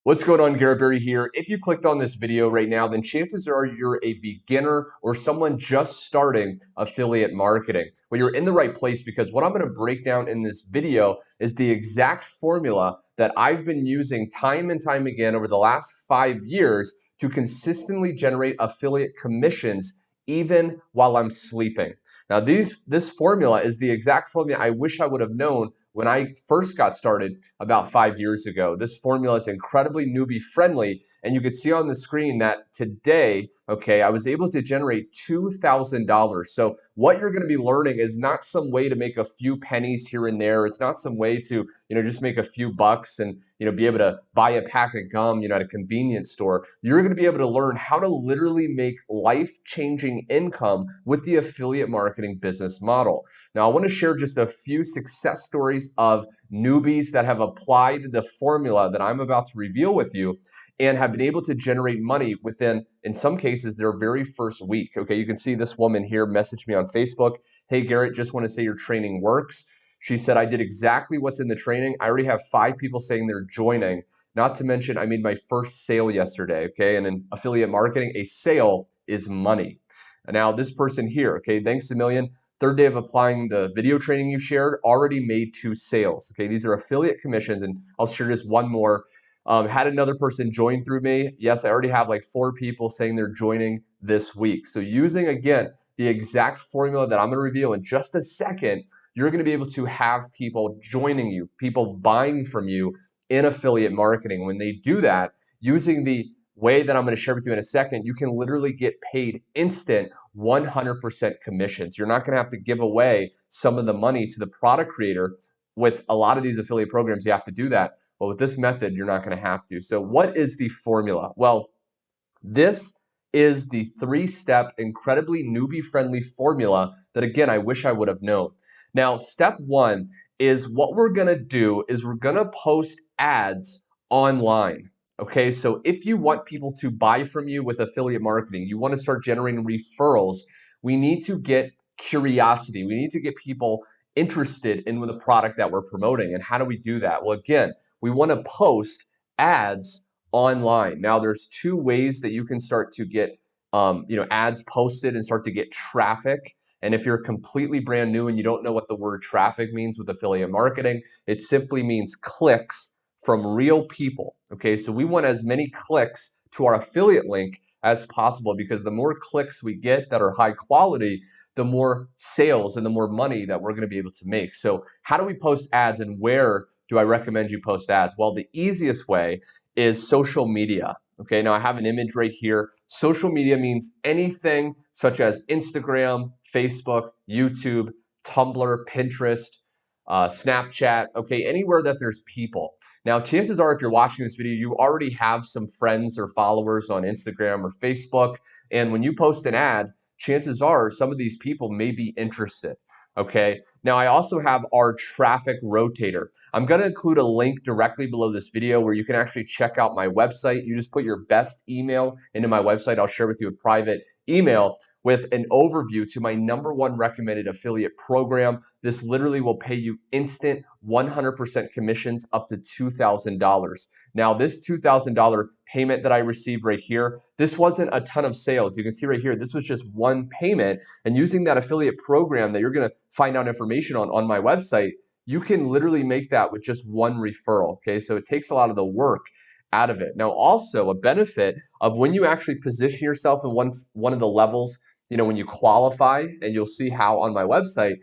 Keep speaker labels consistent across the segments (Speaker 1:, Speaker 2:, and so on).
Speaker 1: What's going on, Garrett here. If you clicked on this video right now, then chances are you're a beginner or someone just starting affiliate marketing. Well, you're in the right place because what I'm going to break down in this video is the exact formula that I've been using time and time again over the last 5 years to consistently generate affiliate commissions even while I'm sleeping. Now, this formula is the exact formula I wish I would have known when I first got started about 5 years ago. This formula is incredibly newbie friendly, and you can see on the screen that today, okay, I was able to generate $2,000. So what you're going to be learning is not some way to make a few pennies here and there. It's not some way to, just make a few bucks and, be able to buy a pack of gum, at a convenience store. You're going to be able to learn how to literally make life-changing income with the affiliate marketing business model. Now, I want to share just a few success stories of newbies that have applied the formula that I'm about to reveal with you and have been able to generate money within, in some cases, their very first week. Okay, you can see this woman here message me on Facebook. Hey, Garrett, just want to say your training works. She said, I did exactly what's in the training. I already have 5 people saying they're joining. Not to mention, I made my first sale yesterday. Okay, and in affiliate marketing, a sale is money. And now this person here, okay, thanks a million. Third day of applying the video training you shared, already made 2 sales. Okay, these are affiliate commissions, and I'll share just one more. Had another person join through me. Yes, I already have like 4 people saying they're joining this week. So using, again, the exact formula that I'm going to reveal in just a second, you're going to be able to have people joining you, people buying from you in affiliate marketing. When they do that, using the way that I'm going to share with you in a second, you can literally get paid instant 100% commissions. You're not going to have to give away some of the money to the product creator. With a lot of these affiliate programs, you have to do that. But with this method, you're not going to have to. So what is the formula? Well, this is the 3-step, incredibly newbie-friendly formula that, again, I wish I would have known. Now, step 1 is what we're going to do is we're going to post ads online. Okay, so if you want people to buy from you with affiliate marketing, you want to start generating referrals, we need to get curiosity. We need to get people interested in the product that we're promoting. And how do we do that? Well, again, we want to post ads online. Now, there's 2 ways that you can start to get ads posted and start to get traffic. And if you're completely brand new and you don't know what the word traffic means with affiliate marketing, it simply means clicks from real people. Okay, so we want as many clicks to our affiliate link as possible, because the more clicks we get that are high quality, the more sales and the more money that we're going to be able to make. So how do we post ads, and where do I recommend you post ads? Well, the easiest way is social media. Okay, now I have an image right here. Social media means anything such as Instagram, Facebook, YouTube, Tumblr, Pinterest, Snapchat, okay, anywhere that there's people. Now, chances are if you're watching this video, you already have some friends or followers on Instagram or Facebook, and when you post an ad, chances are some of these people may be interested. Okay, now I also have our traffic rotator. I'm going to include a link directly below this video where you can actually check out my website. You just put your best email into my website. I'll share with you a private email with an overview to my #1 recommended affiliate program. This literally will pay you instant 100% commissions up to $2,000. Now, this $2,000 payment that I received right here, this wasn't a ton of sales. You can see right here, this was just one payment. And using that affiliate program that you're going to find out information on my website, you can literally make that with just one referral. Okay, so it takes a lot of the work out of it. Now, also a benefit of when you actually position yourself in one of the levels, when you qualify, and you'll see how on my website,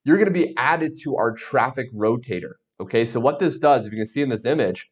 Speaker 1: you're going to be added to our traffic rotator. Okay, so what this does, if you can see in this image,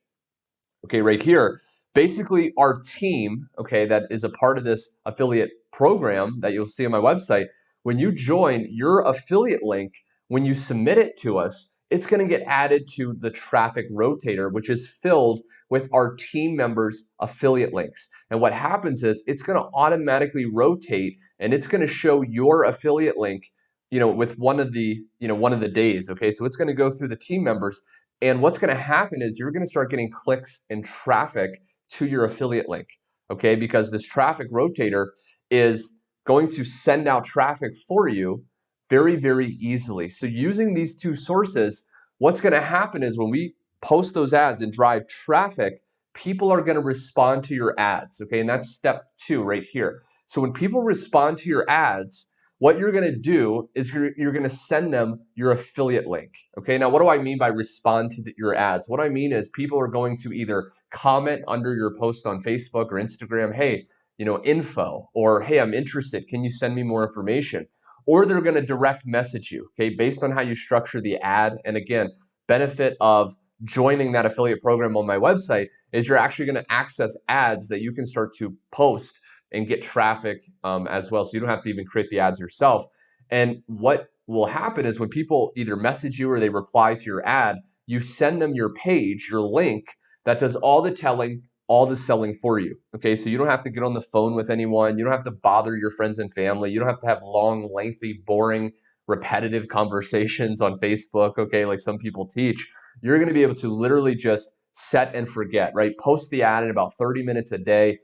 Speaker 1: okay, right here, basically our team, okay, that is a part of this affiliate program that you'll see on my website, when you join your affiliate link, when you submit it to us, it's going to get added to the traffic rotator, which is filled with our team members' affiliate links. And what happens is it's going to automatically rotate, and it's going to show your affiliate link, with one of the days. Okay, so it's going to go through the team members, and what's going to happen is you're going to start getting clicks and traffic to your affiliate link. Okay, because this traffic rotator is going to send out traffic for you very, very easily. So using these 2 sources, what's going to happen is when we post those ads and drive traffic, people are going to respond to your ads. Okay, and that's step 2 right here. So when people respond to your ads, what you're going to do is you're going to send them your affiliate link. Okay, now what do I mean by respond to your ads? What I mean is people are going to either comment under your post on Facebook or Instagram, hey, info, or hey, I'm interested, can you send me more information? Or they're going to direct message you, okay, based on how you structure the ad. And again, benefit of joining that affiliate program on my website is you're actually going to access ads that you can start to post and get traffic as well. So you don't have to even create the ads yourself. And what will happen is when people either message you or they reply to your ad, you send them your page, your link that does all the telling, all the selling for you. Okay, so you don't have to get on the phone with anyone. You don't have to bother your friends and family. You don't have to have long, lengthy, boring, repetitive conversations on Facebook, okay, like some people teach. You're going to be able to literally just set and forget, right? Post the ad in about 30 minutes a day.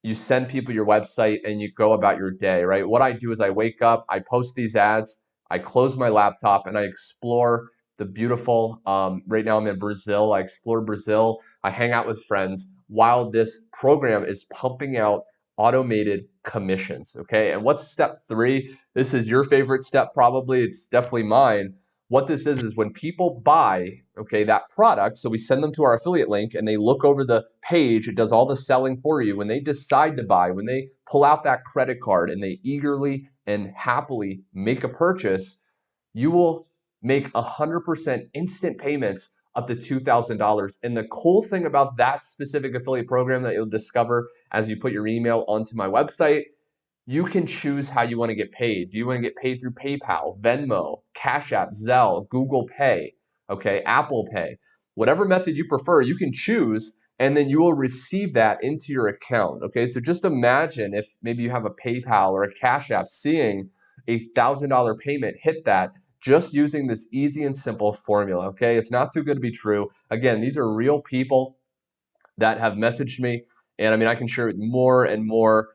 Speaker 1: You send people your website and you go about your day, right? What I do is I wake up, I post these ads, I close my laptop, and I explore the beautiful, right now I'm in Brazil, I explore Brazil, I hang out with friends while this program is pumping out automated commissions, okay? And what's step 3? This is your favorite step probably, it's definitely mine. What this is when people buy, okay, that product, so we send them to our affiliate link and they look over the page, it does all the selling for you. When they decide to buy, when they pull out that credit card and they eagerly and happily make a purchase, you will make 100% instant payments up to $2,000. And the cool thing about that specific affiliate program that you'll discover as you put your email onto my website, you can choose how you want to get paid. Do you want to get paid through PayPal, Venmo, Cash App, Zelle, Google Pay, okay, Apple Pay? Whatever method you prefer, you can choose, and then you will receive that into your account, okay? So just imagine if maybe you have a PayPal or a Cash App, seeing a $1,000 payment hit that just using this easy and simple formula, okay? It's not too good to be true. Again, these are real people that have messaged me, and I mean, I can share more and more.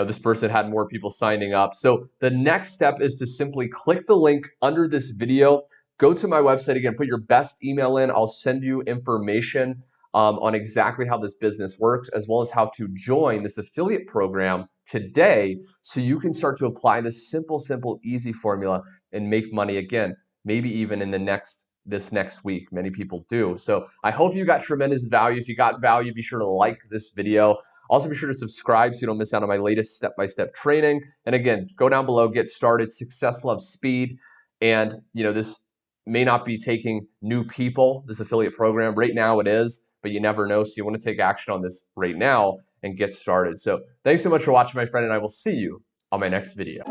Speaker 1: This person had more people signing up. So the next step is to simply click the link under this video, go to my website again, put your best email in. I'll send you information on exactly how this business works, as well as how to join this affiliate program today so you can start to apply this simple, easy formula and make money again, maybe even in this next week. Many people do. So I hope you got tremendous value. If you got value, be sure to like this video. Also, be sure to subscribe so you don't miss out on my latest step-by-step training. And again, go down below, get started. Success loves speed. And this may not be taking new people, this affiliate program. Right now it is, but you never know. So you want to take action on this right now and get started. So thanks so much for watching, my friend, and I will see you on my next video.